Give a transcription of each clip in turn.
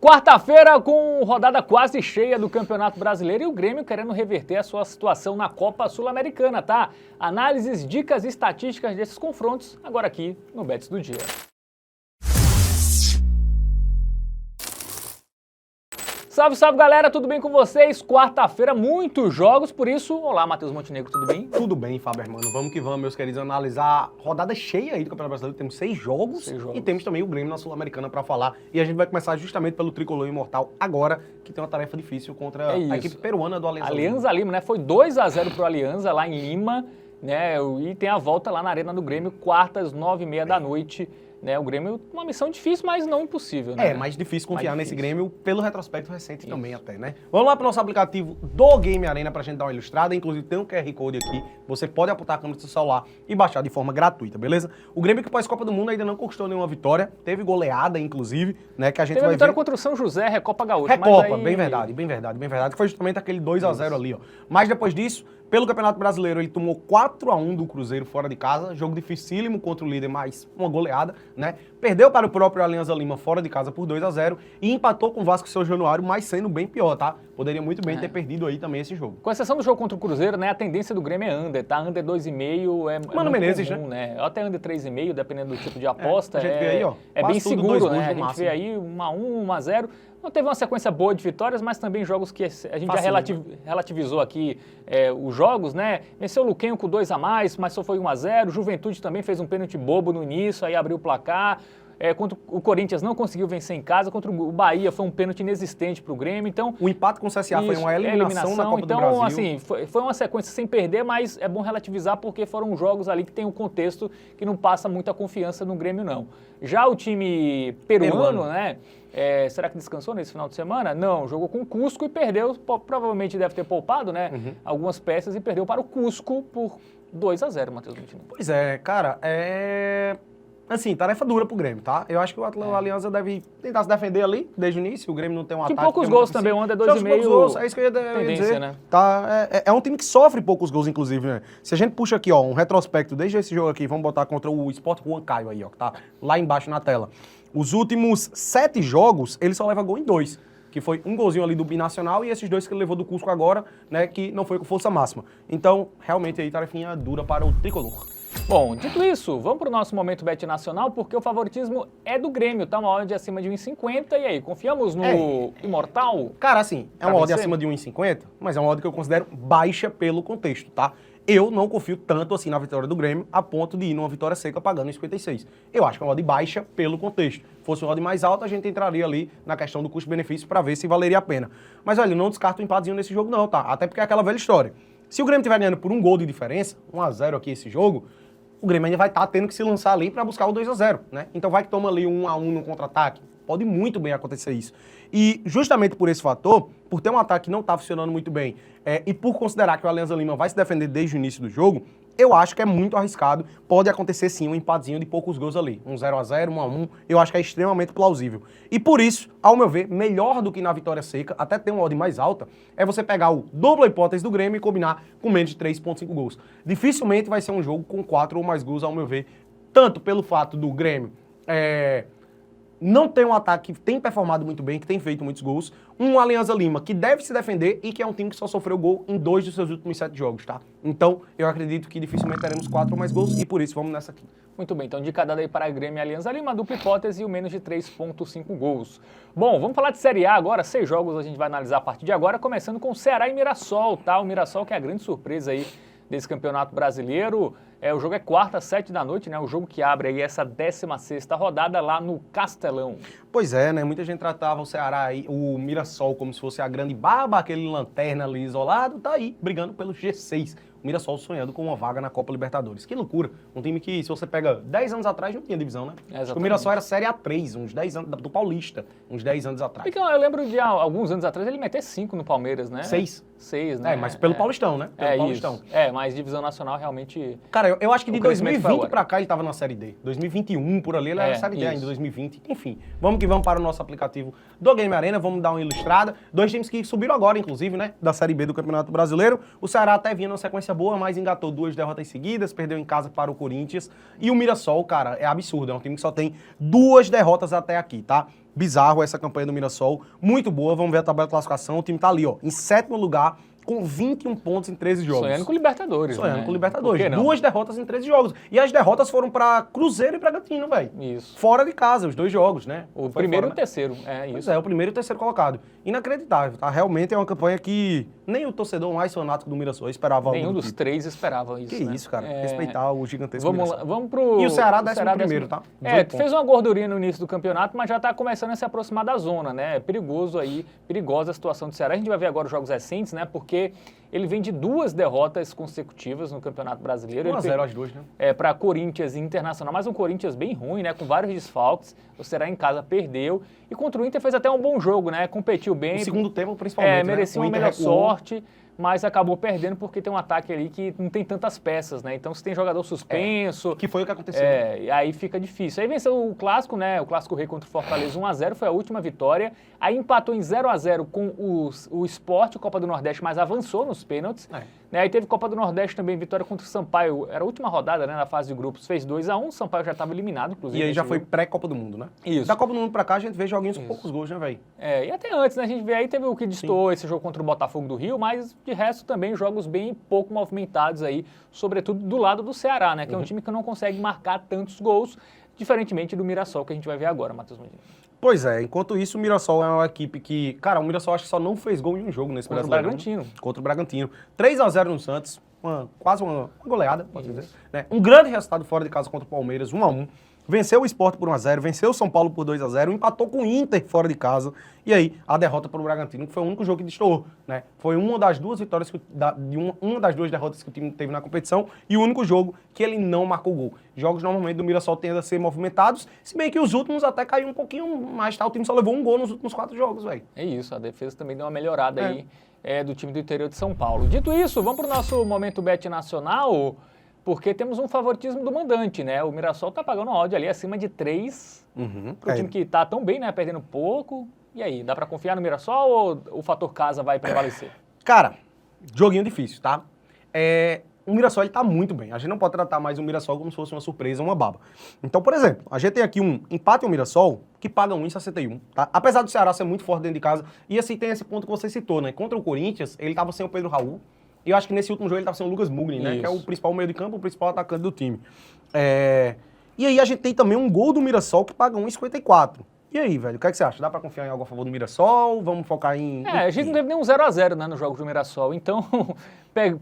Quarta-feira com rodada quase cheia do Campeonato Brasileiro e o Grêmio querendo reverter a sua situação na Copa Sul-Americana, tá? Análises, dicas e estatísticas desses confrontos agora aqui no Bets do Dia. Salve, salve galera, tudo bem com vocês? Quarta-feira, muitos jogos, por isso, olá Matheus Montenegro, tudo bem? Tudo bem, Fábio Hermano, vamos que vamos, meus queridos, analisar a rodada cheia aí do Campeonato Brasileiro. Temos 6 jogos e temos também o Grêmio na Sul-Americana para falar. E a gente vai começar justamente pelo Tricolor Imortal agora, que tem uma tarefa difícil contra a equipe peruana do Alianza Lima. Alianza Lima, né? Foi 2-0 pro Alianza lá em Lima, né? E tem a volta lá na Arena do Grêmio, quartas, 9h30 da noite. Né, o Grêmio, uma missão difícil, mas não impossível, né? É, mais difícil confiar nesse Grêmio pelo retrospecto recente também até, né? Vamos lá para o nosso aplicativo do Game Arena pra gente dar uma ilustrada, inclusive tem um QR Code aqui, você pode apontar a câmera do seu celular e baixar de forma gratuita, beleza? O Grêmio que pós-Copa do Mundo ainda não conquistou nenhuma vitória, teve goleada, inclusive, né, que a gente vai ver... Teve vitória contra o São José, Recopa Gaúcha. Recopa, aí... bem verdade, que foi justamente aquele 2-0 ali, ó. Mas depois disso, pelo Campeonato Brasileiro, ele tomou 4-1 do Cruzeiro fora de casa, jogo dificílimo contra o líder, mas uma goleada, né? Perdeu para o próprio Alianza Lima fora de casa por 2-0 e empatou com o Vasco e São Januário, mas sendo bem pior, tá? Poderia muito bem ter perdido aí também esse jogo. Com exceção do jogo contra o Cruzeiro, né? A tendência do Grêmio é under, tá? Under 2,5 é Mano Menezes, comum, né? Até under 3,5, dependendo do tipo de aposta. A gente vê aí, ó. É bem seguro, né? A gente máximo. vê aí 1-1, 1-0. Não teve uma sequência boa de vitórias, mas também jogos que a gente já relativizou aqui os jogos, né? Venceu o Luquenho com 2 a mais, mas só foi 1-0. Juventude também fez um pênalti bobo no início, aí abriu o placar. Contra o Corinthians não conseguiu vencer em casa, contra o Bahia foi um pênalti inexistente para o Grêmio, então... O empate com o CSA foi uma eliminação na Copa do Brasil. Então, assim, foi uma sequência sem perder, mas é bom relativizar porque foram jogos ali que tem um contexto que não passa muita confiança no Grêmio, não. Já o time peruano, né? Será que descansou nesse final de semana? Não, jogou com o Cusco e perdeu, provavelmente deve ter poupado, né? Algumas peças e perdeu para o Cusco por 2-0, Matheus Montenegro. Pois é, cara, assim, tarefa dura pro Grêmio, tá? Eu acho que o Alianza deve tentar se defender ali, desde o início. O Grêmio não tem um ataque... Tem poucos gols também, o under 2,5... É isso que eu ia dizer. Né? Tá? É um time que sofre poucos gols, inclusive, né? Se a gente puxa aqui, ó, um retrospecto desde esse jogo aqui, vamos botar contra o Sport Huancayo aí, ó, que tá lá embaixo na tela. Os últimos 7 jogos, ele só leva gol em 2. Que foi um golzinho ali do Binacional e esses 2 que ele levou do Cusco agora, né, que não foi com força máxima. Então, realmente aí, tarefinha dura para o Tricolor. Bom, dito isso, vamos para o nosso momento Bet Nacional, porque o favoritismo é do Grêmio, tá uma odd acima de 1,50, e aí, confiamos no Imortal? Cara, assim, é uma odd acima de 1,50, mas é uma odd que eu considero baixa pelo contexto, tá? Eu não confio tanto assim na vitória do Grêmio, a ponto de ir numa vitória seca pagando 56. Eu acho que é uma odd baixa pelo contexto. Se fosse uma odd mais alta, a gente entraria ali na questão do custo-benefício para ver se valeria a pena. Mas, olha, eu não descarto um empatezinho nesse jogo não, tá? Até porque é aquela velha história. Se o Grêmio estiver ganhando por 1 gol de diferença, 1-0 aqui esse jogo, o Grêmio ainda vai estar tendo que se lançar ali para buscar o 2-0, né? Então vai que toma ali 1-1 no contra-ataque. Pode muito bem acontecer isso. E justamente por esse fator, por ter um ataque que não está funcionando muito bem, e por considerar que o Alianza Lima vai se defender desde o início do jogo, eu acho que é muito arriscado. Pode acontecer sim um empatezinho de poucos gols ali. 0-0, 1-1, eu acho que é extremamente plausível. E por isso, ao meu ver, melhor do que na vitória seca, até ter uma odd mais alta, é você pegar o dupla hipótese do Grêmio e combinar com menos de 3,5 gols. Dificilmente vai ser um jogo com 4 ou mais gols, ao meu ver, tanto pelo fato do Grêmio não tem um ataque que tem performado muito bem, que tem feito muitos gols. Um Alianza Lima que deve se defender e que é um time que só sofreu gol em 2 dos seus últimos 7 jogos, tá? Então, eu acredito que dificilmente teremos 4 ou mais gols e por isso vamos nessa aqui. Muito bem, então dica dada aí para Grêmio e Alianza Lima, dupla hipótese e o menos de 3,5 gols. Bom, vamos falar de Série A agora, 6 jogos a gente vai analisar a partir de agora, começando com Ceará e Mirassol, tá? O Mirassol que é a grande surpresa aí desse Campeonato Brasileiro. O jogo é quarta, 7 da noite, né? O jogo que abre aí essa 16ª rodada lá no Castelão. Pois é, né? Muita gente tratava o Ceará aí, o Mirassol, como se fosse a grande baba, aquele lanterna ali isolado, tá aí, brigando pelo G6. O Mirassol sonhando com uma vaga na Copa Libertadores. Que loucura. Um time que, se você pega 10 anos atrás, não tinha divisão, né? Acho que o Mirassol era Série A3, uns 10 anos, do Paulista, uns 10 anos atrás. Porque eu lembro de alguns anos atrás ele meter 5 no Palmeiras, né? 6, né? Mas pelo Paulistão, né? Pelo Paulistão. Isso. Mas divisão nacional realmente... Cara, eu acho que de 2020 pra cá ele tava na Série D. 2021, por ali, ele era Série D ainda, 2020. Enfim, vamos que vamos para o nosso aplicativo do Game Arena, vamos dar uma ilustrada. 2 times que subiram agora, inclusive, né? Da Série B do Campeonato Brasileiro. O Ceará até vinha numa sequência sequência boa, mas engatou 2 derrotas seguidas, perdeu em casa para o Corinthians. E o Mirassol, cara, é absurdo. É um time que só tem 2 derrotas até aqui, tá? Bizarro essa campanha do Mirassol. Muito boa, vamos ver a tabela de classificação. O time tá ali, ó, em 7º lugar, com 21 pontos em 13 jogos. Sonhando com Libertadores, Sonhando né? com Libertadores. Por que não? 2 derrotas em 13 jogos. E as derrotas foram pra Cruzeiro e Bragantino, velho. Isso. Fora de casa, os 2 jogos, né? O Foi primeiro fora, e o terceiro, Pois isso. é, o primeiro e o terceiro colocado. Inacreditável, tá? Realmente é uma campanha que nem o torcedor mais fanático do Mirassol esperava algo Nenhum do dos tipo. 3 esperava isso, Que né? isso, cara. Respeitar o gigantesco Vamos lá, Mirassol. vamos pro... E o Ceará, 11º, décimo- tá? 18 É, fez pontos. uma gordurinha no início do campeonato, mas já tá começando a se aproximar da zona, né? É perigoso aí, perigosa a situação do Ceará. A gente vai ver agora os jogos recentes, né? Porque ele vem de 2 derrotas consecutivas no Campeonato Brasileiro. 1x0 as 2, né? Para Corinthians e Internacional, mas um Corinthians bem ruim, né? Com vários desfalques. O Ceará em casa perdeu. E contra o Inter fez até um bom jogo, né? Competiu bem. No segundo tempo, principalmente, merecia né? O uma Inter melhor recuou. sorte, mas acabou perdendo porque tem um ataque ali que não tem tantas peças, né? Então, se tem jogador suspenso... Que foi o que aconteceu. E aí fica difícil. Aí venceu o Clássico, né? O Clássico Rei contra o Fortaleza 1x0, foi a última vitória. Aí empatou em 0x0 com o Sport, Copa do Nordeste, mas avançou nos pênaltis. Né? Aí teve Copa do Nordeste também, vitória contra o Sampaio. Era a última rodada, né? Na fase de grupos, fez 2x1. O Sampaio já estava eliminado, inclusive. E aí já nesse foi jogo. pré-Copa do Mundo, né? Isso. Da Copa do Mundo pra cá, a gente vê joguinhos com poucos gols, né, velho? E até antes, né? A gente vê aí, teve o que destoou esse jogo contra o Botafogo do Rio, mas de resto também jogos bem pouco movimentados aí, sobretudo do lado do Ceará, né? Que é um time que não consegue marcar tantos gols, diferentemente do Mirassol, que a gente vai ver agora, Matheus Medina. Pois é, enquanto isso, o Mirassol é uma equipe que... Cara, o Mirassol acho que só não fez gol em um jogo nesse Contra o Brasileirão. Bragantino. Contra o Bragantino. 3x0 no Santos, quase uma goleada, pode dizer. Né? Um grande resultado fora de casa contra o Palmeiras, 1x1. Venceu o Sport por 1x0, venceu o São Paulo por 2x0, empatou com o Inter fora de casa. E aí, a derrota para o Bragantino, que foi o único jogo que destoou, né? Foi uma das 2 vitórias, uma das 2 derrotas que o time teve na competição e o único jogo que ele não marcou gol. Jogos normalmente do Mirassol tendem a ser movimentados, se bem que os últimos até caiu um pouquinho mais, tá? O time só levou um gol nos últimos 4 jogos, velho. É isso, a defesa também deu uma melhorada aí do time do interior de São Paulo. Dito isso, vamos para o nosso Momento Bet Nacional, porque temos um favoritismo do mandante, né? O Mirassol tá pagando uma odd ali acima de 3, pro time que tá tão bem, né? Perdendo pouco. E aí, dá para confiar no Mirassol ou o fator casa vai prevalecer? Cara, joguinho difícil, tá? O Mirassol, ele tá muito bem. A gente não pode tratar mais o Mirassol como se fosse uma surpresa, uma baba. Então, por exemplo, a gente tem aqui um empate ao Mirassol, que paga 1,61, tá? Apesar do Ceará ser muito forte dentro de casa, e assim, tem esse ponto que você citou, né? Contra o Corinthians, ele tava sem o Pedro Raul, e eu acho que nesse último jogo ele tava sem o Lucas Mugni, né? Isso. Que é o principal meio de campo, o principal atacante do time. E aí a gente tem também um gol do Mirassol que paga 1,54. E aí, velho, o que é que você acha? Dá pra confiar em algo a favor do Mirassol? Vamos focar em... A gente não teve nem um 0x0, né, no jogo do Mirassol. Então,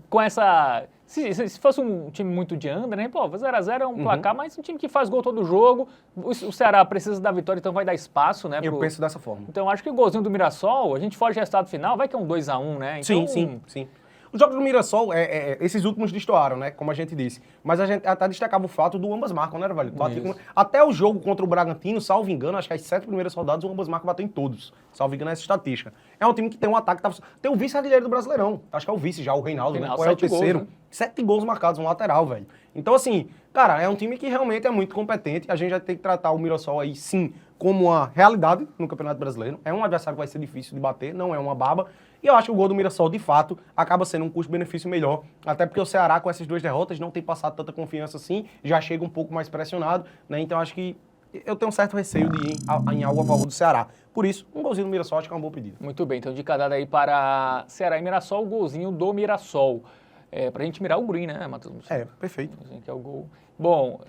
com essa... Se fosse um time muito de under, né? Pô, 0x0 é um placar, mas um time que faz gol todo jogo. O Ceará precisa da vitória, então vai dar espaço, né? Eu penso dessa forma. Então, acho que o golzinho do Mirassol, a gente foge do resultado final, vai que é um 2x1, né? Então, Sim. Os jogos do Mirassol, esses últimos destoaram, né? Como a gente disse. Mas a gente até destacava o fato do ambas marcam, né, velho? Até o jogo contra o Bragantino, salvo engano, acho que as 7 primeiras rodadas, o ambas marcam bateu em todos. Salvo engano, essa estatística. É um time que tem um ataque... Tem o vice-artilheiro do Brasileirão. Acho que é o vice já, o Reinaldo, né? Ou é o terceiro. Gols, né? 7 gols marcados, um lateral, velho. Então, assim, cara, é um time que realmente é muito competente. A gente já tem que tratar o Mirassol aí, sim, como uma realidade no Campeonato Brasileiro. É um adversário que vai ser difícil de bater, não é uma baba. E eu acho que o gol do Mirassol, de fato, acaba sendo um custo-benefício melhor. Até porque o Ceará, com essas 2 derrotas, não tem passado tanta confiança assim, já chega um pouco mais pressionado, né? Então acho que eu tenho um certo receio de ir em algo a favor do Ceará. Por isso, um golzinho do Mirassol acho que é uma boa pedida. Muito bem, então dica dada aí para Ceará e Mirassol, o golzinho do Mirassol. Pra gente mirar o green, né, Matheus? Perfeito. Que é o gol. Bom,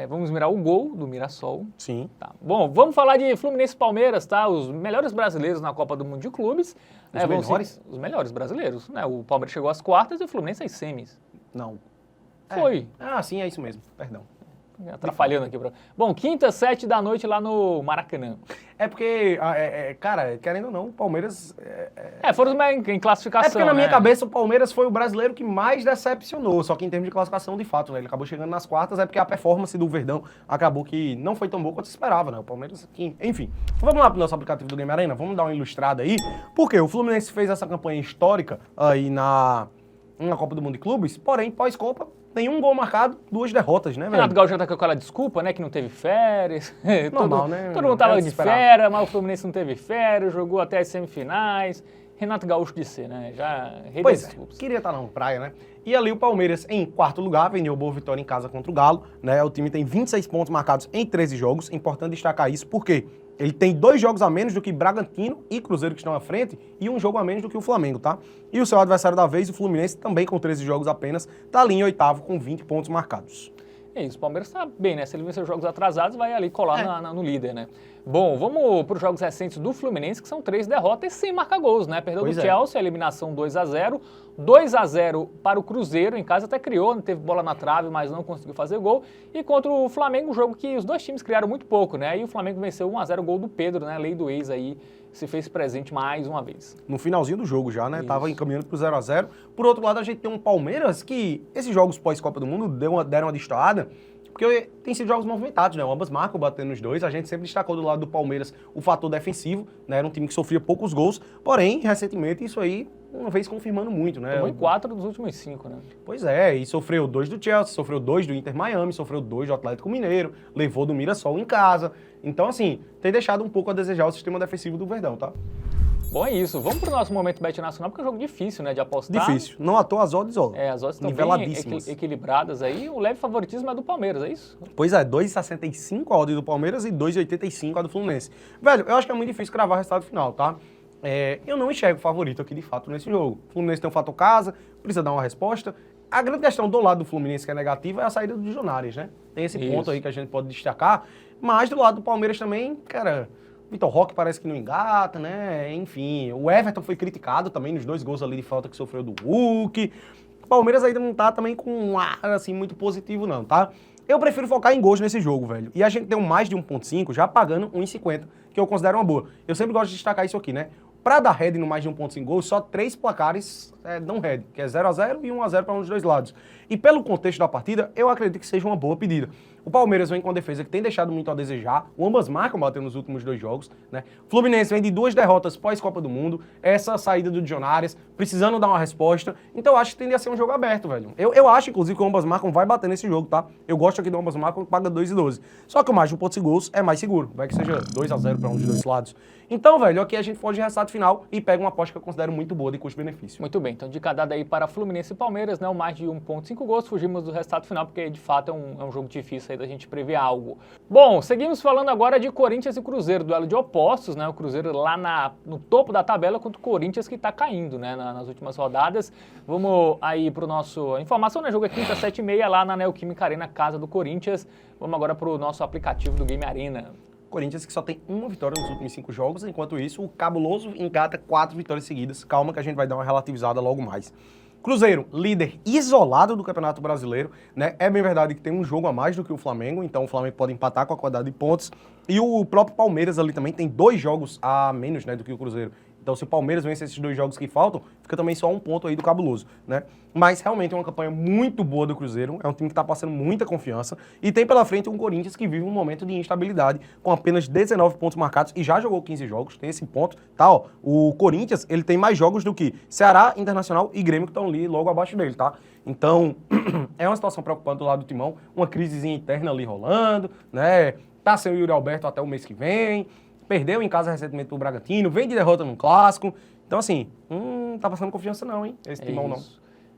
vamos mirar o gol do Mirassol. Sim. Tá. Bom, vamos falar de Fluminense e Palmeiras, tá? Os melhores brasileiros na Copa do Mundo de Clubes. Os melhores? Os melhores brasileiros, né? O Palmeiras chegou às quartas e o Fluminense às semis. Não. Foi. Sim, é isso mesmo. Perdão. Atrapalhando aqui. Bom, quinta, 7 da noite lá no Maracanã. É porque, cara, querendo ou não, o Palmeiras... foram em classificação, porque na minha né? cabeça o Palmeiras foi o brasileiro que mais decepcionou, só que em termos de classificação, de fato, né? Ele acabou chegando nas quartas, porque a performance do Verdão acabou que não foi tão boa quanto se esperava, né? O Palmeiras, enfim. Vamos lá pro nosso aplicativo do Game Arena, vamos dar uma ilustrada aí, porque o Fluminense fez essa campanha histórica aí na Copa do Mundo de Clubes, porém, pós-Copa, nenhum gol marcado, 2 derrotas, né, velho? Renato Gaúcho já tá com aquela desculpa, né, que não teve férias. Normal, né? Todo mundo tava de férias, mas o Fluminense não teve férias, jogou até as semifinais. Renato Gaúcho de ser, né? Já pois é, queria estar na praia, né? E ali o Palmeiras em quarto lugar, vendeu boa vitória em casa contra o Galo, né? O time tem 26 pontos marcados em 13 jogos, importante destacar isso, porque ele tem 2 jogos a menos do que Bragantino e Cruzeiro que estão à frente e 1 jogo a menos do que o Flamengo, tá? E o seu adversário da vez, o Fluminense, também com 13 jogos apenas, tá ali em oitavo com 20 pontos marcados. É isso, o Palmeiras tá bem, né? Se ele vencer os jogos atrasados, vai ali colar no líder, né? Bom, vamos para os jogos recentes do Fluminense, que são 3 derrotas sem marcar gols, né? Perdeu do Chelsea, a eliminação 2-0, 2-0 para o Cruzeiro, em casa até criou, não teve bola na trave, mas não conseguiu fazer gol. E contra o Flamengo, um jogo que os dois times criaram muito pouco, né? E o Flamengo venceu 1-0, gol do Pedro, né? Lei do ex aí, se fez presente mais uma vez. No finalzinho do jogo já, né? Isso. Tava encaminhando pro 0-0. Por outro lado, a gente tem um Palmeiras que, esses jogos pós-Copa do Mundo, deram uma destoada, porque tem sido jogos movimentados, né? Ambas marcam batendo nos dois. A gente sempre destacou do lado do Palmeiras o fator defensivo, né? Era um time que sofria poucos gols. Porém, recentemente, isso aí uma vez confirmando muito, né? Tomou em 4 dos últimos 5, né? Pois é, e sofreu 2 do Chelsea, sofreu 2 do Inter Miami, sofreu 2 do Atlético Mineiro, levou do Mirassol em casa. Então, assim, tem deixado um pouco a desejar o sistema defensivo do Verdão, tá? Bom, é isso. Vamos pro nosso momento Bet Nacional, porque é um jogo difícil, né, de apostar. Difícil. Não à toa as odds, ó. As odds estão bem equilibradas aí. O leve favoritismo é do Palmeiras, é isso? Pois é, 2,65 a odd do Palmeiras e 2,85 a do Fluminense. Velho, eu acho que é muito difícil cravar o resultado final, tá? Eu não enxergo o favorito aqui, de fato, nesse jogo. O Fluminense tem um fator casa, precisa dar uma resposta. A grande questão do lado do Fluminense, que é negativa, é a saída do Jonares, né? Tem esse ponto aí que a gente pode destacar. Mas do lado do Palmeiras também, cara... Vitor Roque parece que não engata, né? Enfim, o Everton foi criticado também nos 2 gols ali de falta que sofreu do Hulk. O Palmeiras ainda não tá também com um ar, assim, muito positivo não, tá? Eu prefiro focar em gols nesse jogo, velho. E a gente tem um mais de 1,5 já pagando 1,50, que eu considero uma boa. Eu sempre gosto de destacar isso aqui, né? Pra dar head no mais de 1,5 gols, só 3 placares dão head, que é 0-0 e 1-0 para um dos dois lados. E pelo contexto da partida, eu acredito que seja uma boa pedida. O Palmeiras vem com uma defesa que tem deixado muito a desejar, ambas marcam batendo nos últimos 2 jogos, né? Fluminense vem de 2 derrotas pós-Copa do Mundo, essa saída do Dionares, precisando dar uma resposta, então eu acho que tende a ser um jogo aberto, velho. Eu acho, inclusive, que o ambas marcam vai bater nesse jogo, tá? Eu gosto aqui do ambas marcam, paga 2,12. Só que o mais de 1,5 gols é mais seguro, vai que seja 2-0 para um dos dois lados. Então, velho, aqui a gente foge de resultado final e pega uma aposta que eu considero muito boa de custo-benefício. Muito bem, então dica dada aí para Fluminense e Palmeiras, né? O mais de 1,5 gols, fugimos do resultado final, porque de fato é um jogo difícil aí da gente prever algo. Bom, seguimos falando agora de Corinthians e Cruzeiro, duelo de opostos, né? O Cruzeiro lá no topo da tabela contra o Corinthians que está caindo, né? Nas últimas rodadas. Vamos aí para o nosso... Informação, né? Jogo é quinta, 7h30 lá na Neoquímica Arena, casa do Corinthians. Vamos agora para o nosso aplicativo do Game Arena. Corinthians que só tem 1 vitória nos últimos 5 jogos, enquanto isso o Cabuloso engata 4 vitórias seguidas. Calma que a gente vai dar uma relativizada logo mais. Cruzeiro, líder isolado do Campeonato Brasileiro, né? É bem verdade que tem um jogo a mais do que o Flamengo, então o Flamengo pode empatar com a quantidade de pontos. E o próprio Palmeiras ali também tem 2 jogos a menos, né, do que o Cruzeiro. Então, se o Palmeiras vence esses 2 jogos que faltam, fica também só 1 ponto aí do Cabuloso, né? Mas realmente é uma campanha muito boa do Cruzeiro, é um time que está passando muita confiança e tem pela frente um Corinthians que vive um momento de instabilidade com apenas 19 pontos marcados e já jogou 15 jogos, tem esse ponto, tá? Ó, o Corinthians, ele tem mais jogos do que Ceará, Internacional e Grêmio que estão ali logo abaixo dele, tá? Então, é uma situação preocupante do lado do Timão, uma crisezinha interna ali rolando, né? Tá sem o Yuri Alberto até o mês que vem. Perdeu em casa recentemente pro Bragantino, vem de derrota no Clássico. Então, assim, tá passando confiança não, hein? Esse timão não.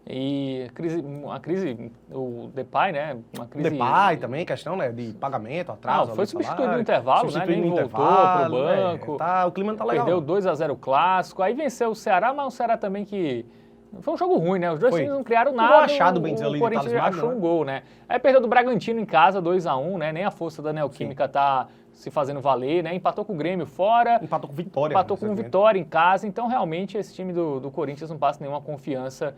E a crise, o Depay, né? Uma crise... O Depay também, questão, né, de pagamento, atraso. Não, foi substituído no intervalo, né? Nem voltou pro banco. O clima não tá legal. Perdeu 2-0 o Clássico, aí venceu o Ceará, mas o Ceará também que... Foi um jogo ruim, né? Os dois times não criaram nada. Achado, bem dizer, ali o Corinthians achou um gol, né? Aí perdeu do Bragantino em casa, 2-1, né? Nem a força da Neoquímica tá se fazendo valer, né? Empatou com o Grêmio fora. Empatou com Vitória. Empatou com Vitória em casa. Então, realmente, esse time do Corinthians não passa nenhuma confiança.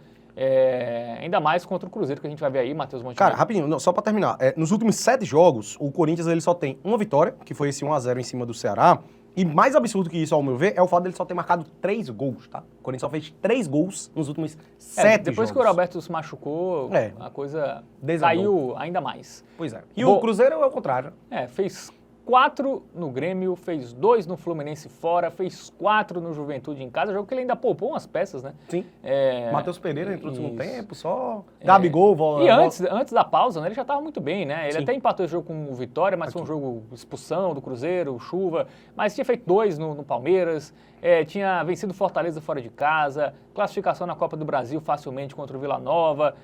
Ainda mais contra o Cruzeiro, que a gente vai ver aí, Matheus Montenegro. Cara, rapidinho, só pra terminar. Nos últimos 7 jogos, o Corinthians ele só tem 1 vitória, que foi esse 1-0 em cima do Ceará. E mais absurdo que isso, ao meu ver, é o fato dele só ter marcado 3 gols, tá? O Corinthians só fez 3 gols nos últimos 7 jogos. Depois que o Roberto se machucou, a coisa caiu ainda mais. Pois é. E o Cruzeiro é o contrário. Fez 4 no Grêmio, fez 2 no Fluminense fora, fez 4 no Juventude em casa, jogo que ele ainda poupou umas peças, né? Sim. Matheus Pereira entrou no segundo tempo, só Gabigol. E antes da pausa, né, ele já estava muito bem, né? Ele até empatou esse jogo com o Vitória, mas foi um jogo expulsão do Cruzeiro, chuva, mas tinha feito 2 no Palmeiras, tinha vencido Fortaleza fora de casa, classificação na Copa do Brasil facilmente contra o Vila Nova,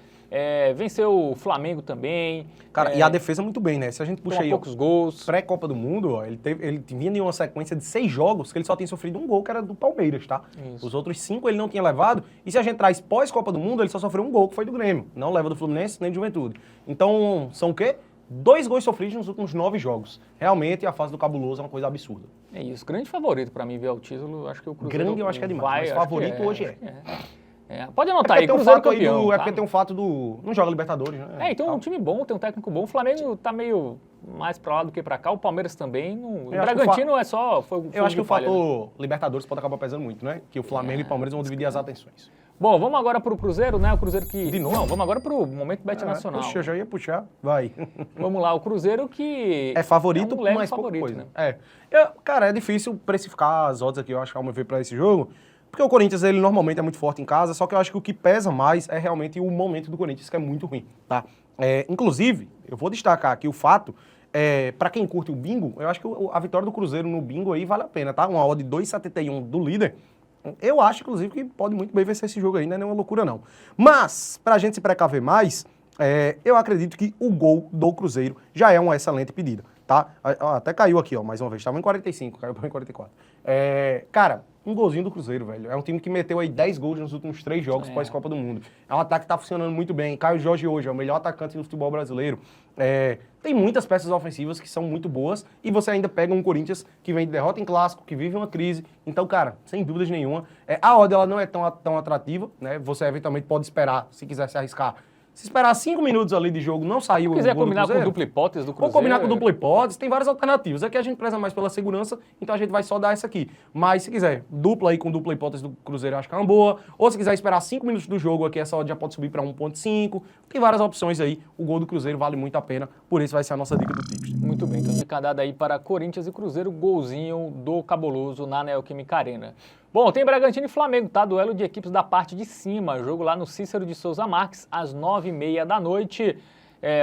venceu o Flamengo também. Cara, e a defesa muito bem, né? Se a gente puxa aí poucos gols. Pré-Copa do Mundo, ó, ele vinha de uma sequência de 6 jogos que ele só tem sofrido um gol, que era do Palmeiras, tá? Isso. Os outros 5 ele não tinha levado. E se a gente traz pós-Copa do Mundo, ele só sofreu um gol, que foi do Grêmio. Não leva do Fluminense nem do Juventude. Então, são o quê? 2 gols sofridos nos últimos 9 jogos. Realmente, a fase do Cabuloso é uma coisa absurda. É isso. Grande favorito pra mim ver o título. Acho que o Cruzeiro grande eu acho que é demais, mas favorito hoje é. Pode anotar aí, Cruzeiro campeão. É porque tem um fato do... Não joga Libertadores, né? Então um time bom, tem um técnico bom. O Flamengo tá meio mais pra lá do que pra cá. O Palmeiras também. O Bragantino eu acho que o fator Libertadores pode acabar pesando muito, né? Que o Flamengo e o Palmeiras vão dividir as atenções. Bom, vamos agora pro Cruzeiro, né? O Cruzeiro que... De novo? Não, vamos agora pro momento Bet Nacional. Puxa, eu já ia puxar. Vai. Vamos lá, o Cruzeiro que... É favorito, um mas pouca favorito, coisa. Né? Cara, é difícil precificar as odds aqui, eu acho que ao meu ver, pra esse jogo. Porque o Corinthians, ele normalmente é muito forte em casa, só que eu acho que o que pesa mais é realmente o momento do Corinthians, que é muito ruim, tá? Inclusive, eu vou destacar aqui o fato, pra quem curte o bingo, eu acho que a vitória do Cruzeiro no bingo aí vale a pena, tá? Uma odd de 2,71 do líder. Eu acho, inclusive, que pode muito bem vencer esse jogo aí, não é nenhuma loucura, não. Mas, pra gente se precaver mais, eu acredito que o gol do Cruzeiro já é uma excelente pedida, tá? Até caiu aqui, ó, mais uma vez. Estava em 45, caiu para em 44. Cara, um golzinho do Cruzeiro, velho. É um time que meteu aí 10 gols nos últimos 3 jogos pós-Copa do Mundo. É um ataque que tá funcionando muito bem. Caio Jorge hoje é o melhor atacante do futebol brasileiro. Tem muitas peças ofensivas que são muito boas e você ainda pega um Corinthians que vem de derrota em clássico, que vive uma crise. Então, cara, sem dúvidas nenhuma, a odd ela não é tão atrativa, né? Você eventualmente pode esperar, se quiser se arriscar, se esperar 5 minutos ali de jogo, não saiu o gol do Cruzeiro. Se quiser combinar com dupla hipótese do Cruzeiro... Ou combinar com dupla hipótese, tem várias alternativas. Aqui a gente preza mais pela segurança, então a gente vai só dar essa aqui. Mas se quiser, dupla aí com dupla hipótese do Cruzeiro, eu acho que é uma boa. Ou se quiser esperar 5 minutos do jogo aqui, essa odd já pode subir para 1,5. Tem várias opções aí. O gol do Cruzeiro vale muito a pena, por isso vai ser a nossa dica do Tips. Muito bem, então fica dada aí para Corinthians e Cruzeiro, golzinho do Cabuloso na Neoquímica Arena. Bom, tem Bragantino e Flamengo, tá? Duelo de equipes da parte de cima. Jogo lá no Cícero de Souza Marques, às 9h30 da noite.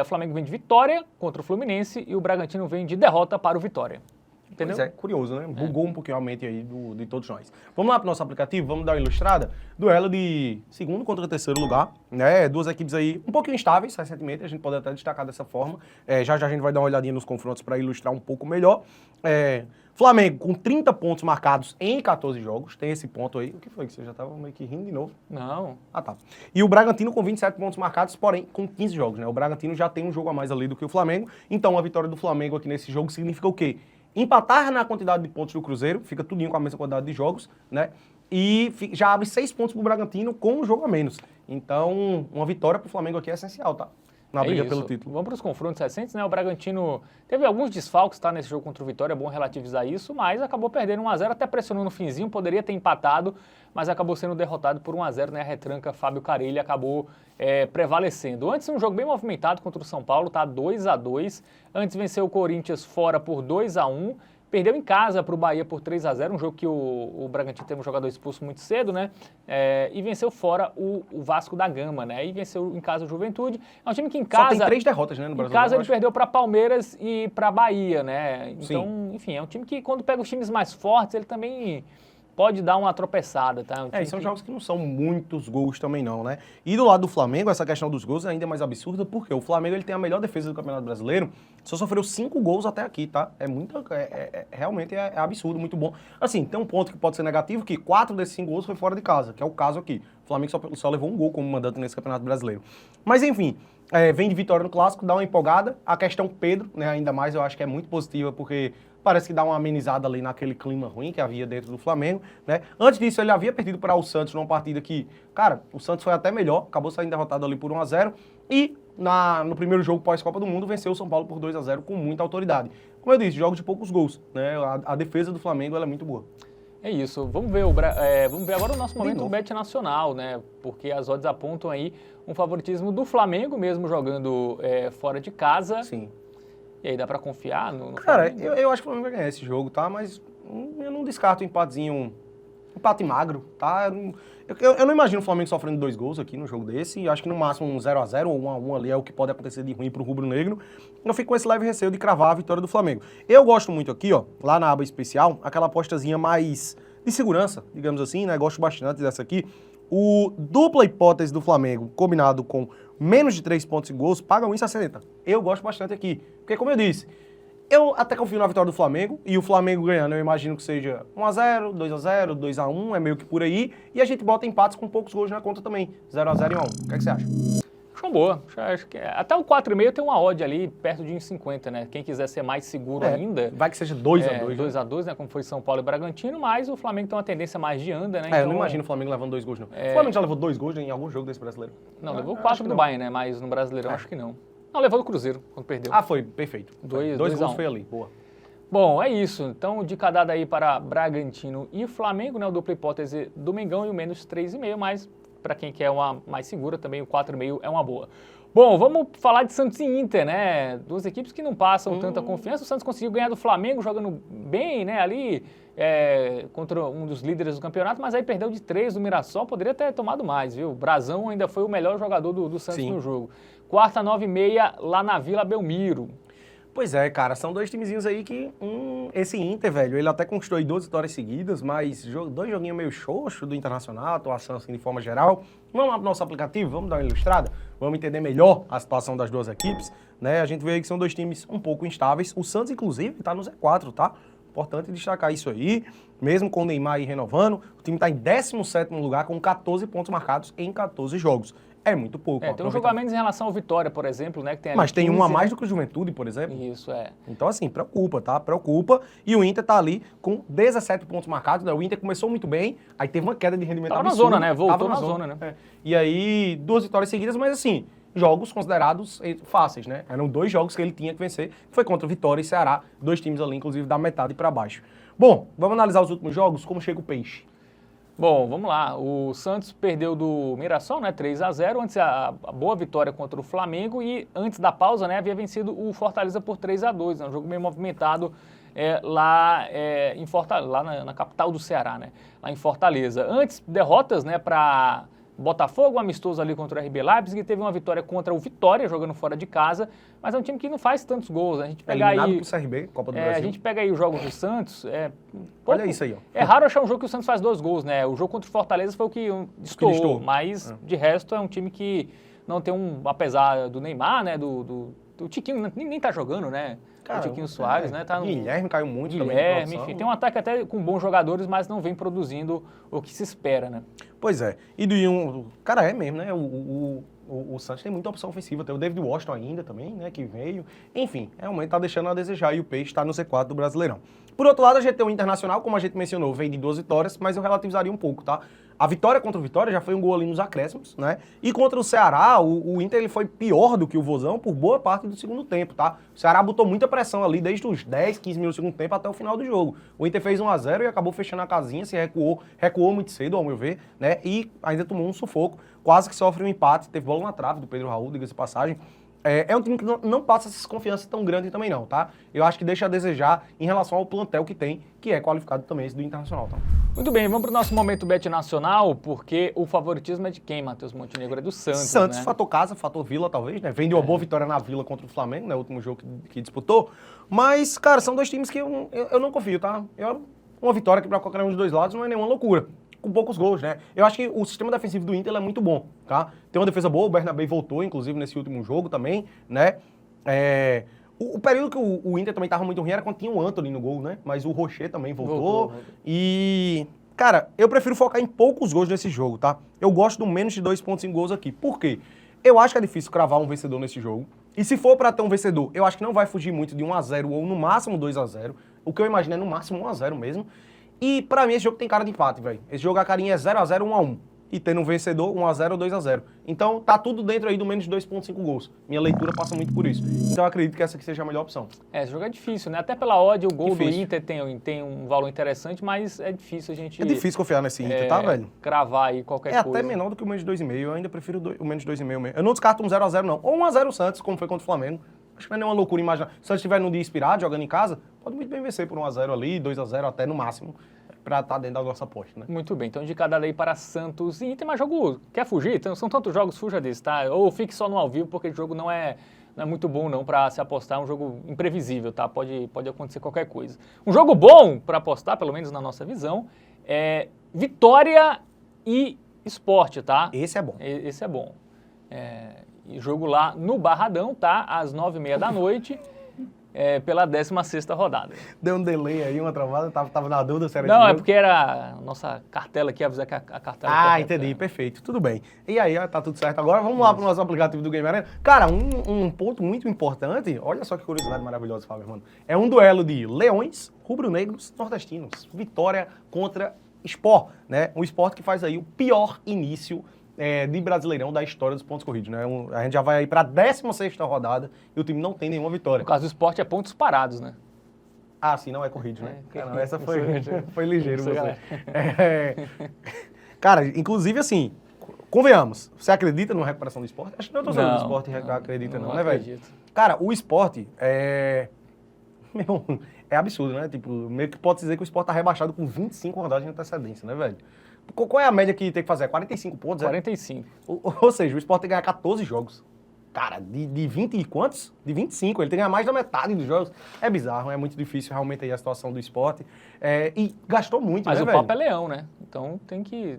O Flamengo vem de vitória contra o Fluminense e o Bragantino vem de derrota para o Vitória. Entendeu? Pois curioso, né? Bugou um pouquinho a mente aí de todos nós. Vamos lá pro nosso aplicativo, vamos dar uma ilustrada. Duelo de segundo contra terceiro lugar, né? 2 equipes aí um pouquinho instáveis recentemente, a gente pode até destacar dessa forma. Já a gente vai dar uma olhadinha nos confrontos para ilustrar um pouco melhor. Flamengo com 30 pontos marcados em 14 jogos, tem esse ponto aí. O que foi que você já estava meio que rindo de novo? Não. Tá. E o Bragantino com 27 pontos marcados, porém com 15 jogos, né? O Bragantino já tem um jogo a mais ali do que o Flamengo, então a vitória do Flamengo aqui nesse jogo significa o quê? Empatar na quantidade de pontos do Cruzeiro, fica tudinho com a mesma quantidade de jogos, né? E já abre 6 pontos pro Bragantino com um jogo a menos. Então, uma vitória pro Flamengo aqui é essencial, tá? Na briga pelo título. Vamos para os confrontos recentes, né? O Bragantino teve alguns desfalques, tá? Nesse jogo contra o Vitória, é bom relativizar isso, mas acabou perdendo 1-0, até pressionou no finzinho, poderia ter empatado, mas acabou sendo derrotado por 1-0, né? A retranca Fábio Carille acabou prevalecendo. Antes, um jogo bem movimentado contra o São Paulo, tá? 2-2. Antes venceu o Corinthians fora por 2-1. Perdeu em casa para o Bahia por 3-0, um jogo que o Bragantino teve um jogador expulso muito cedo, né? E venceu fora o Vasco da Gama, né? E venceu em casa o Juventude. É um time que em casa... Só tem 3 derrotas, né, no Brasil. Em casa ele perdeu para Palmeiras e para Bahia, né? Então, enfim, é um time que quando pega os times mais fortes, ele também pode dar uma tropeçada, tá? São jogos que não são muitos gols também não, né? E do lado do Flamengo, essa questão dos gols é ainda mais absurda, porque o Flamengo ele tem a melhor defesa do Campeonato Brasileiro, só sofreu 5 gols até aqui, tá? Realmente é absurdo, muito bom. Assim, tem um ponto que pode ser negativo, que 4 desses 5 gols foi fora de casa, que é o caso aqui. O Flamengo só levou um gol como mandante nesse Campeonato Brasileiro. Mas enfim, vem de vitória no Clássico, dá uma empolgada. A questão Pedro, né, ainda mais eu acho que é muito positiva, porque parece que dá uma amenizada ali naquele clima ruim que havia dentro do Flamengo, né? Antes disso, ele havia perdido para o Santos numa partida que, cara, o Santos foi até melhor, acabou saindo derrotado ali por 1-0 e no primeiro jogo pós-Copa do Mundo venceu o São Paulo por 2-0 com muita autoridade. Como eu disse, jogos de poucos gols, né? A defesa do Flamengo ela é muito boa. É isso. Vamos ver agora o nosso momento do Bet Nacional, né? Porque as odds apontam aí um favoritismo do Flamengo, mesmo jogando fora de casa. Sim. E aí dá pra confiar no Cara, Flamengo? eu acho que o Flamengo vai ganhar esse jogo, tá? Mas eu não descarto um empatezinho, empate magro, tá? Eu não imagino o Flamengo sofrendo 2 gols aqui no jogo desse. Acho que no máximo um 0x0 ou 1x1 ali é o que pode acontecer de ruim pro rubro-negro. Eu fico com esse leve receio de cravar a vitória do Flamengo. Eu gosto muito aqui, ó, lá na aba especial, aquela apostazinha mais de segurança, digamos assim, né? Gosto bastante dessa aqui. O dupla hipótese do Flamengo, combinado com menos de 3 pontos e gols, paga 1,60. Eu gosto bastante aqui. Porque, como eu disse, eu até confio na vitória do Flamengo, e o Flamengo ganhando, eu imagino que seja 1x0, 2x0, 2x1, é meio que por aí, e a gente bota empates com poucos gols na conta também, 0x0 e 1x1. O que é que você acha? Acho uma boa. Acho que até o 4,5 tem uma odd ali perto de 1,50, né? Quem quiser ser mais seguro ainda... Vai que seja 2x2. 2x2, né? Como foi São Paulo e Bragantino, mas o Flamengo tem uma tendência mais de anda, né? Então, eu não imagino o Flamengo levando 2 gols, não. O Flamengo já levou 2 gols em algum jogo desse brasileiro? Não, levou 4 do Bayern, né? Mas no Brasileirão acho que não. Não, levou do Cruzeiro, quando perdeu. Ah, foi. Perfeito. 2 gols foi ali. Boa. Bom, é isso. Então, dica dada aí para Bragantino e Flamengo, né? O dupla hipótese do Mengão e o menos 3,5, mas para quem quer uma mais segura também o 4,5 é uma boa. Bom, vamos falar de Santos e Inter, né? Duas equipes que não passam tanta confiança. O Santos conseguiu ganhar do Flamengo jogando bem, né? Ali contra um dos líderes do campeonato, mas aí perdeu de 3 do Mirassol. Poderia ter tomado mais, viu? O Brazão ainda foi o melhor jogador do Santos no jogo. Quarta, 9h30, lá na Vila Belmiro. Pois é, cara, são 2 timezinhos aí que esse Inter, velho, ele até conquistou aí 2 vitórias seguidas, mas 2 joguinhos meio xoxo do Internacional, atuação assim de forma geral. Vamos lá pro nosso aplicativo, vamos dar uma ilustrada, vamos entender melhor a situação das duas equipes, né? A gente vê aí que são 2 times um pouco instáveis. O Santos, inclusive, tá no Z4, tá? Importante destacar isso aí, mesmo com o Neymar aí renovando, o time tá em 17º lugar com 14 pontos marcados em 14 jogos. É muito pouco. Tem um jogo a menos em relação ao Vitória, por exemplo, né? Que tem ali mas tem 15, um a mais do que o Juventude, por exemplo. Isso, Então, assim, preocupa, tá? Preocupa. E o Inter tá ali com 17 pontos marcados, né? O Inter começou muito bem, aí teve uma queda de rendimento Tava absurda. na zona, né? Voltou na zona, né? E aí, 2 vitórias seguidas, mas assim, jogos considerados fáceis, né? Eram 2 jogos que ele tinha que vencer. Foi contra o Vitória e Ceará, 2 times ali, inclusive, da metade pra baixo. Bom, vamos analisar os últimos jogos, como chega o Peixe. Bom, vamos lá. O Santos perdeu do Mirassol, né? 3-0. Antes a boa vitória contra o Flamengo e antes da pausa, né? Havia vencido o Fortaleza por 3-2. É um jogo meio movimentado lá em Fortaleza, lá na capital do Ceará, né? Lá em Fortaleza. Antes, derrotas, né? Para Botafogo, amistoso ali contra o RB Leipzig, e teve uma vitória contra o Vitória, jogando fora de casa, mas é um time que não faz tantos gols. A gente pega eliminado aí, pro CRB, Copa do Brasil. A gente pega aí os jogos do Santos, olha isso aí, ó. É raro achar um jogo que o Santos faz 2 gols, né? O jogo contra o Fortaleza foi o que estourou, mas de resto é um time que não tem apesar do Neymar, né? Do Tiquinho, nem tá jogando, né? O Tiquinho Soares, né? Tá Guilherme caiu muito Guilherme, também. Enfim, tem um ataque até com bons jogadores, mas não vem produzindo o que se espera, né? Pois é. E cara, é mesmo, né? O Santos tem muita opção ofensiva. Tem o David Washington ainda também, né? Que veio. Enfim, realmente tá deixando a desejar e o Peixe tá no C4 do Brasileirão. Por outro lado, a gente tem o Internacional, como a gente mencionou, vem de 2 vitórias, mas eu relativizaria um pouco, tá? A vitória contra o Vitória já foi um gol ali nos acréscimos, né? E contra o Ceará, o Inter ele foi pior do que o Vozão por boa parte do segundo tempo, tá? O Ceará botou muita pressão ali desde os 10, 15 minutos do segundo tempo até o final do jogo. O Inter fez 1-0 e acabou fechando a casinha, se recuou muito cedo, ao meu ver, né? E ainda tomou um sufoco, quase que sofre um empate, teve bola na trave do Pedro Raul, diga-se de passagem. É um time que não passa essa confiança tão grande também não, tá? Eu acho que deixa a desejar em relação ao plantel que tem, que é qualificado também esse do Internacional, tá? Muito bem, vamos para o nosso momento Bet Nacional, porque o favoritismo é de quem, Matheus Montenegro? É do Santos, Santos, né? fator casa, fator Vila, talvez, né? Vem de uma boa vitória na Vila contra o Flamengo, né? O último jogo que disputou. Mas, cara, são 2 times que eu não confio, tá? Uma vitória que para qualquer um dos 2 lados não é nenhuma loucura. Com poucos gols, né? Eu acho que o sistema defensivo do Inter é muito bom, tá? Tem uma defesa boa, o Bernabé voltou, inclusive, nesse último jogo também, né? O período que o Inter também tava muito ruim era quando tinha o Antony no gol, né? Mas o Rocher também voltou. E, cara, eu prefiro focar em poucos gols nesse jogo, tá? Eu gosto do menos de 2 pontos em gols aqui. Por quê? Eu acho que é difícil cravar um vencedor nesse jogo. E se for pra ter um vencedor, eu acho que não vai fugir muito de 1-0 ou no máximo 2-0. O que eu imagino é no máximo 1-0 mesmo. E pra mim esse jogo tem cara de empate, velho. Esse jogo a carinha é 0-0, 1-1. E tendo um vencedor, 1-0 ou 2-0. Então tá tudo dentro aí do menos de 2,5 gols. Minha leitura passa muito por isso. Então eu acredito que essa aqui seja a melhor opção. Esse jogo é difícil, né? Até pela odd, o gol difícil. do Inter tem um valor interessante, mas é difícil a gente... É difícil confiar nesse Inter, tá, velho? Cravar aí qualquer coisa. É até menor do que o menos de 2,5. Eu ainda prefiro o menos de 2,5 mesmo. Eu não descarto um 0-0 não. Ou 1-0 Santos, como foi contra o Flamengo. Acho que não é nenhuma loucura imaginar. Se o Santos estiver num dia inspirado, jogando em casa, pode muito bem vencer por 1x0 ali, 2x0 até no máximo, para estar dentro da nossa aposta, né? Muito bem, então de cada aí para Santos e Inter, mas jogo, quer fugir? Então, são tantos jogos, fuja desse, tá? Ou fique só no ao vivo, porque o jogo não é muito bom não para se apostar, é um jogo imprevisível, tá? Pode acontecer qualquer coisa. Um jogo bom para apostar, pelo menos na nossa visão, é Vitória e Sport, tá? Esse é bom. Esse é bom. E jogo lá no Barradão, tá? Às 9h30 da noite. Pela 16ª rodada. Deu um delay aí, uma travada, tava na dúvida se era Não, é porque era a nossa cartela aqui, avisar que a cartela... Ah, entendi, perfeito, tudo bem. E aí, ó, tá tudo certo. Agora vamos lá pro nosso aplicativo do Game Arena. Cara, um ponto muito importante, olha só que curiosidade maravilhosa, Fábio, mano. É um duelo de leões, rubro-negros, nordestinos. Vitória contra Sport, né? Um Sport que faz aí o pior início de Brasileirão da história dos pontos corridos, né? A gente já vai aí pra 16ª rodada e o time não tem nenhuma vitória. No caso do Sport é pontos parados, né? Ah, sim, não é corrido, né? Não, essa foi ligeiro você. Cara, inclusive assim, convenhamos, você acredita numa recuperação do Sport? Acho que não é torcedor do Sport acredita não, né, velho? Cara, o Sport é absurdo, né? Tipo, meio que pode dizer que o Sport tá rebaixado com 25 rodadas de antecedência, né, velho? Qual é a média que tem que fazer? 45 pontos? 45. Ou seja, o Sport tem que ganhar 14 jogos. Cara, de 20 e quantos? De 25. Ele tem que ganhar mais da metade dos jogos. É bizarro, é muito difícil realmente aí a situação do Sport. E gastou muito, mas né, o velho? Papa é leão, né? Então tem que...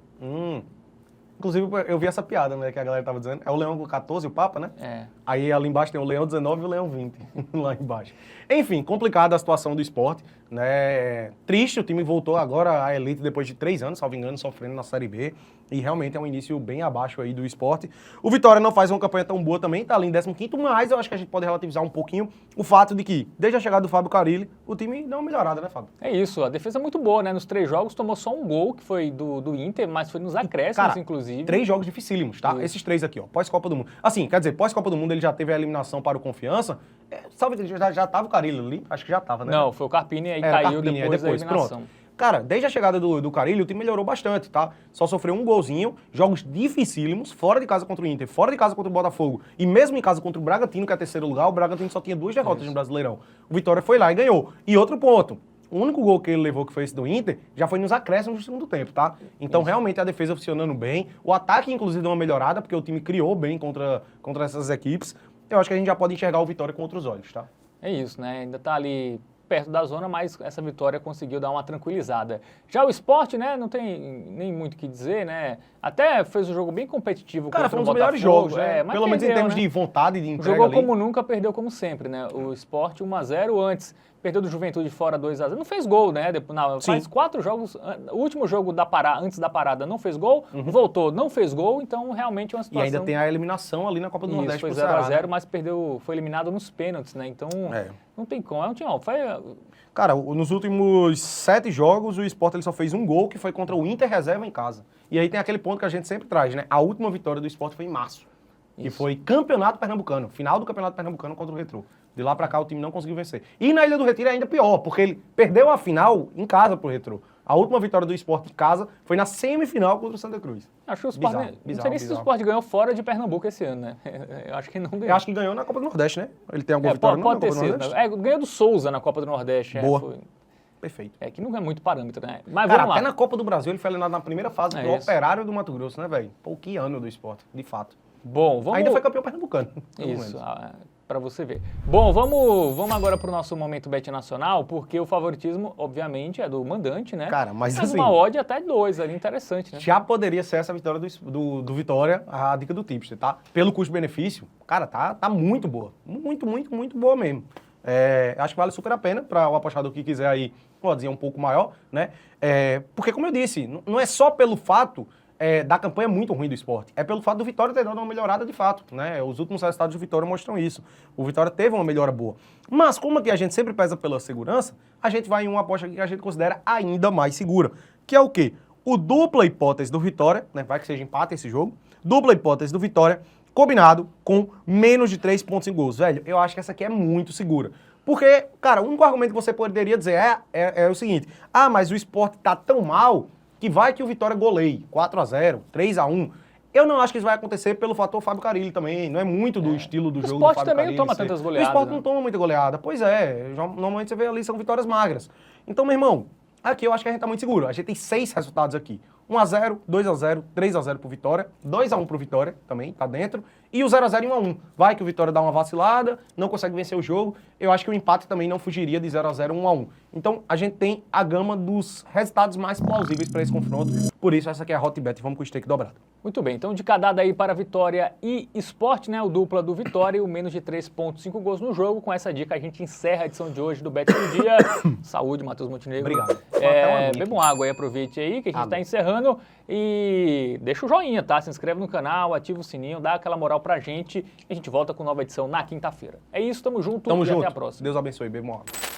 Inclusive, eu vi essa piada, né, que a galera tava dizendo. É o leão com 14 e o Papa, né? É. Aí ali embaixo tem o leão 19 e o leão 20, lá embaixo. Enfim, complicada a situação do Sport, né? Triste, o time voltou agora à elite depois de 3 anos, salvo engano, sofrendo na Série B. E realmente é um início bem abaixo aí do Sport. O Vitória não faz uma campanha tão boa também, tá ali em 15º, mas eu acho que a gente pode relativizar um pouquinho o fato de que, desde a chegada do Fábio Carille, o time deu uma melhorada, né, Fábio? É isso, a defesa é muito boa, né? Nos 3 jogos tomou só um gol, que foi do Inter, mas foi nos acréscimos, cara, inclusive. 3 jogos dificílimos, tá? Isso. Esses 3 aqui, ó, pós-Copa do Mundo. Assim, quer dizer, pós-Copa do Mundo ele já teve a eliminação para o Confiança. Salve, já tava o Carille ali? Acho que já tava, né? Não, foi o Carpini e aí Era caiu Carpini, depois da eliminação. Pronto. Cara, desde a chegada do Carille, o time melhorou bastante, tá? Só sofreu um golzinho, jogos dificílimos, fora de casa contra o Inter, fora de casa contra o Botafogo, e mesmo em casa contra o Bragantino, que é 3º lugar, o Bragantino só tinha 2 derrotas no Brasileirão. O Vitória foi lá e ganhou. E outro ponto, o único gol que ele levou, que foi esse do Inter, já foi nos acréscimos do segundo tempo, tá? Então, realmente, a defesa funcionando bem. O ataque, inclusive, deu uma melhorada, porque o time criou bem contra essas equipes. Eu acho que a gente já pode enxergar o Vitória com outros olhos, tá? É isso, né? Ainda tá ali perto da zona, mas essa vitória conseguiu dar uma tranquilizada. Já o Sport, né, não tem nem muito o que dizer, né? Até fez um jogo bem competitivo contra o Botafogo. Cara, foi um dos melhores jogos, né? Pelo menos em termos de vontade, de entrega jogou ali. como nunca, perdeu como sempre, né? O Sport 1x0 antes, perdeu do Juventude fora 2x0. Não fez gol, né? Faz 4 jogos, o último jogo antes da parada não fez gol, voltou, não fez gol, então realmente é uma situação... E ainda tem a eliminação ali na Copa do Nordeste. Foi 0x0, mas foi eliminado nos pênaltis, né? Então, não tem como. É um time, Cara, nos últimos 7 jogos, o Sport ele só fez um gol, que foi contra o Inter reserva em casa. E aí tem aquele ponto que a gente sempre traz, né? A última vitória do Sport foi em março. E foi Campeonato Pernambucano, final do Campeonato Pernambucano contra o Retrô. De lá pra cá o time não conseguiu vencer. E na Ilha do Retiro é ainda pior, porque ele perdeu a final em casa pro Retrô. A última vitória do Sport em casa foi na semifinal contra o Santa Cruz. Acho que o Sport... Não sei nem se o Sport ganhou fora de Pernambuco esse ano, né? Eu acho que não ganhou. Eu acho que ganhou na Copa do Nordeste, né? Ele tem alguma vitória pode ter sido, né? Ganhou do Souza na Copa do Nordeste. Boa. Perfeito. Que não é muito parâmetro, né? Mas cara, vamos lá. até na Copa do Brasil ele foi eliminado na primeira fase do Operário do Mato Grosso, né, velho? Pô, que ano do Sport, de fato. Bom, vamos... Ainda foi campeão pernambucano. Isso, para você ver. Bom, vamos agora para o nosso momento Bet Nacional, porque o favoritismo, obviamente, é do mandante, né? Cara, mas assim... uma odd até 2 ali, interessante, né? Já poderia ser essa vitória do Vitória, a dica do tipster, tá? Pelo custo-benefício, cara, tá muito boa. Muito, muito, muito boa mesmo. Acho que vale super a pena para o apostador que quiser aí, pode dizer, um pouco maior, né? Porque, como eu disse, não é só pelo fato da campanha muito ruim do Sport, é pelo fato do Vitória ter dado uma melhorada de fato, né? Os últimos resultados do Vitória mostram isso. O Vitória teve uma melhora boa. Mas, como aqui a gente sempre pesa pela segurança, a gente vai em uma aposta que a gente considera ainda mais segura, que é o quê? O dupla hipótese do Vitória, né? Vai que seja empate esse jogo, dupla hipótese do Vitória, combinado com menos de 3 pontos em gols. Velho, eu acho que essa aqui é muito segura. Porque, cara, o único argumento que você poderia dizer é o seguinte: mas o Sport tá tão mal que vai que o Vitória goleie 4x0, 3x1. Eu não acho que isso vai acontecer pelo fator Fábio Carille também. Não é muito do estilo do jogo do Sport Fábio também Carille. não toma tantas goleadas. O Sport né? não toma muita goleada. Pois é. Normalmente você vê ali, são vitórias magras. Então, meu irmão, aqui eu acho que a gente tá muito seguro. A gente tem 6 resultados aqui. 1-0, 2-0, 3-0 pro Vitória, 2-1 pro Vitória também, tá dentro. E o 0-0 e 1-1. Vai que o Vitória dá uma vacilada, não consegue vencer o jogo. Eu acho que o empate também não fugiria de 0-0, 1-1. Então, a gente tem a gama dos resultados mais plausíveis para esse confronto. Por isso, essa aqui é a Hotbet. Vamos com o stake dobrado. Muito bem, então de cadada aí para Vitória e Sport, né? O dupla do Vitória e o menos de 3,5 gols no jogo. Com essa dica a gente encerra a edição de hoje do Bet do Dia. Saúde, Matheus Montenegro. Obrigado. Bebam água aí, aproveite aí que a gente está encerrando. E deixa o joinha, tá? Se inscreve no canal, ativa o sininho, dá aquela moral pra gente. E a gente volta com nova edição na quinta-feira. É isso, tamo junto Tamo e junto. até a próxima. Deus abençoe, bebam água.